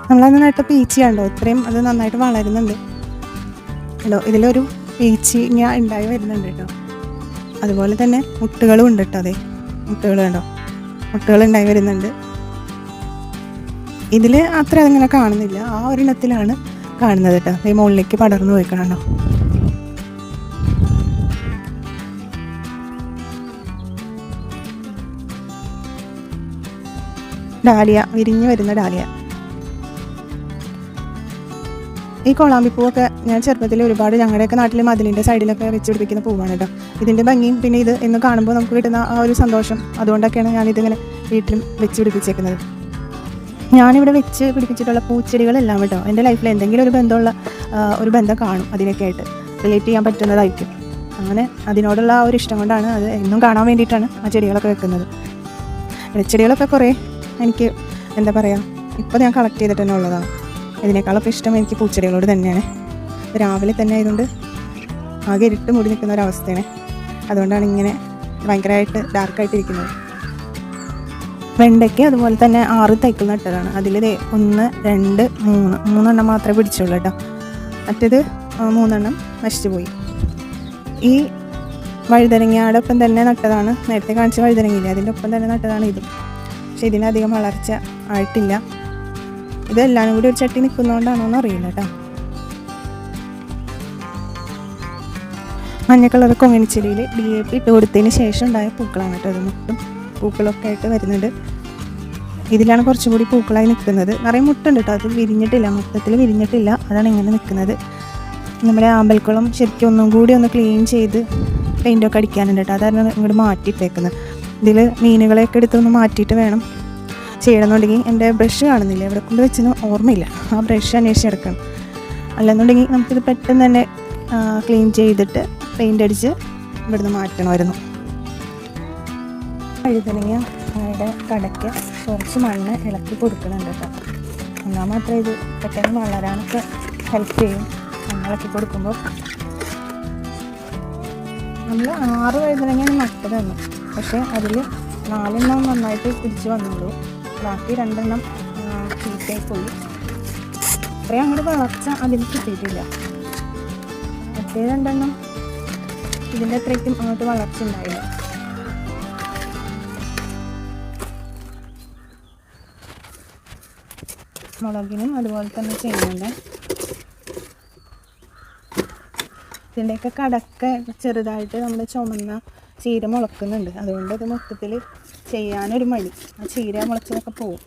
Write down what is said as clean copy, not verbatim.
നമ്മളത് നട്ട പീച്ചിയാണ്ടോ ഇത്രയും അത് നന്നായിട്ട് വളരുന്നുണ്ട് കേട്ടോ. ഇതിലൊരു പീച്ചി ഇങ്ങനെ ഉണ്ടായി വരുന്നുണ്ട് കേട്ടോ. അതുപോലെ തന്നെ മുട്ടുകളും ഉണ്ട് കേട്ടോ. അതെ, മുട്ടുകൾ കണ്ടോ, മുട്ടുകൾ ഉണ്ടായി വരുന്നുണ്ട്. ഇതിൽ അത്ര അതിങ്ങനെ കാണുന്നില്ല, ആ ഒരെണ്ണത്തിലാണ് കാണുന്നത് കേട്ടോ. ഈ മുകളിലേക്ക് പടർന്നു പോയി കാണോ. ഡാലിയ, വിരിഞ്ഞു വരുന്ന ഡാലിയ. ഈ കോളാമ്പിപ്പൂവൊക്കെ ഞാൻ ചെറുപ്പത്തിൽ ഒരുപാട് ഞങ്ങളുടെയൊക്കെ നാട്ടിൽ മതിലിൻ്റെ സൈഡിലൊക്കെ വെച്ച് പിടിപ്പിക്കുന്ന പൂവാണ് കേട്ടോ. ഇതിൻ്റെ ഭംഗിയും പിന്നെ ഇത് എന്ന് കാണുമ്പോൾ നമുക്ക് കിട്ടുന്ന ആ ഒരു സന്തോഷം, അതുകൊണ്ടൊക്കെയാണ് ഞാനിതിങ്ങനെ വീട്ടിലും വെച്ച് പിടിപ്പിച്ചേക്കുന്നത്. ഞാനിവിടെ വെച്ച് പിടിപ്പിച്ചിട്ടുള്ള പൂച്ചെടികളെല്ലാം കേട്ടോ എൻ്റെ ലൈഫിൽ എന്തെങ്കിലും ഒരു ബന്ധം കാണും, അതിനൊക്കെ ആയിട്ട് റിലേറ്റ് ചെയ്യാൻ പറ്റുന്നതായിരിക്കും. അങ്ങനെ അതിനോടുള്ള ആ ഒരു ഇഷ്ടം കൊണ്ടാണ്, അത് എന്നും കാണാൻ വേണ്ടിയിട്ടാണ് ആ ചെടികളൊക്കെ വെക്കുന്നത്. ഇലച്ചെടികളൊക്കെ കുറേ എനിക്ക് എന്താ പറയുക, ഇപ്പോൾ ഞാൻ കളക്ട് ചെയ്തിട്ട് തന്നെ ഉള്ളതാണ്. ഇതിനേക്കാളൊക്കെ ഇഷ്ടം എനിക്ക് പൂച്ചെടികളോട് തന്നെയാണ്. രാവിലെ തന്നെ ആയതുകൊണ്ട് ആകെ ഇരുട്ട് മൂടി നിൽക്കുന്ന ഒരവസ്ഥയാണ്. അതുകൊണ്ടാണ് ഇങ്ങനെ ഭയങ്കരമായിട്ട് ഡാർക്കായിട്ട് ഇരിക്കുന്നത്. വെണ്ടയ്ക്ക് അതുപോലെ തന്നെ 6 തൈകൾ നട്ടതാണ്. അതിൽ 1, 2, 3 മാത്രമേ പിടിച്ചുള്ളൂ കേട്ടോ. മറ്റേത് 3 നശിച്ചു പോയി. ഈ വഴുതനങ്ങയുടെ ഒപ്പം തന്നെ നട്ടതാണ്, നേരത്തെ കാണിച്ച വഴുതനങ്ങയില്ലേ, അതിൻ്റെ ഒപ്പം തന്നെ നട്ടതാണ് ഇതും. പക്ഷെ ഇതിനധികം വളർച്ച ആയിട്ടില്ല. ഇതെല്ലാവരും കൂടി ഒരു ചട്ടി നിൽക്കുന്നതുകൊണ്ടാണോ എന്ന് അറിയില്ല കേട്ടോ. മഞ്ഞ കളർ കൊങ്ങിണിച്ചെടിയിൽ DAP ഇട്ട് കൊടുത്തതിന് ശേഷം ഉണ്ടായ പൂക്കളാണ് കേട്ടോ. അത് മുട്ടും പൂക്കളൊക്കെ ആയിട്ട് വരുന്നുണ്ട്. ഇതിലാണ് കുറച്ചും കൂടി പൂക്കളായി നിൽക്കുന്നത്. നിറയെ മുട്ടുണ്ട് കേട്ടോ, അത് വിരിഞ്ഞിട്ടില്ല, മൊത്തത്തിൽ വിരിഞ്ഞിട്ടില്ല. അതാണ് ഇങ്ങനെ നിൽക്കുന്നത്. നമ്മുടെ ആമ്പൽക്കുളം ശരിക്കും ഒന്നും കൂടി ഒന്ന് ക്ലീൻ ചെയ്ത് പെയിൻറ്റൊക്കെ അടിക്കാനുണ്ട് കേട്ടോ. അതാണ് ഇങ്ങോട്ട് മാറ്റിയിട്ടേക്കുന്നത്. ഇതിൽ മീനുകളെയൊക്കെ എടുത്തൊന്ന് മാറ്റിയിട്ട് വേണം ചെയ്യണമെന്നുണ്ടെങ്കിൽ. എൻ്റെ ബ്രഷ് കാണുന്നില്ല, ഇവിടെ കൊണ്ട് വെച്ചെന്ന് ഓർമ്മയില്ല, ആ ബ്രഷ് അന്വേഷിച്ചെടുക്കണം. അല്ലെന്നുണ്ടെങ്കിൽ നമുക്കിത് പെട്ടെന്ന് തന്നെ ക്ലീൻ ചെയ്തിട്ട് പെയിൻ്റ് അടിച്ച് ഇവിടുന്ന് മാറ്റണമായിരുന്നു. വഴുതനങ്ങയുടെ കടയ്ക്ക് കുറച്ച് മണ്ണ് ഇളക്കി കൊടുക്കുന്നുണ്ട് കേട്ടോ. എന്നാൽ മാത്രമേ ഇത് പെട്ടെന്ന് വളരാനൊക്കെ ഹെൽപ്പ് ചെയ്യും. മണ്ണ് ഇളക്കി കൊടുക്കുമ്പോൾ നമ്മൾ 6 വഴുതനങ്ങയാണ് നട്ടത് തന്നെ. പക്ഷേ അതിൽ 4 നന്നായിട്ട് പിടിച്ച് വന്നുള്ളൂ, ബാക്കി 2 ചീത്തയായി പോയി. അത്രയും അങ്ങോട്ട് വളർച്ച അതിന് കിട്ടിയിട്ടില്ല. മറ്റേ 2 ഇതിൻ്റെ അത്രയ്ക്കും അങ്ങോട്ട് വളർച്ച ഉണ്ടായില്ല. മുളകിനും അതുപോലെ തന്നെ ചെയ്യുന്നുണ്ട്. ഇതിൻ്റെയൊക്കെ കടക്ക ചെറുതായിട്ട് നമ്മുടെ ചുമന്ന ചീര മുളക്കുന്നുണ്ട്. അതുകൊണ്ട് ഇത് മൊത്തത്തിൽ ചെയ്യാനൊരു മടി, ആ ചീര മുളച്ചതൊക്കെ പോവും.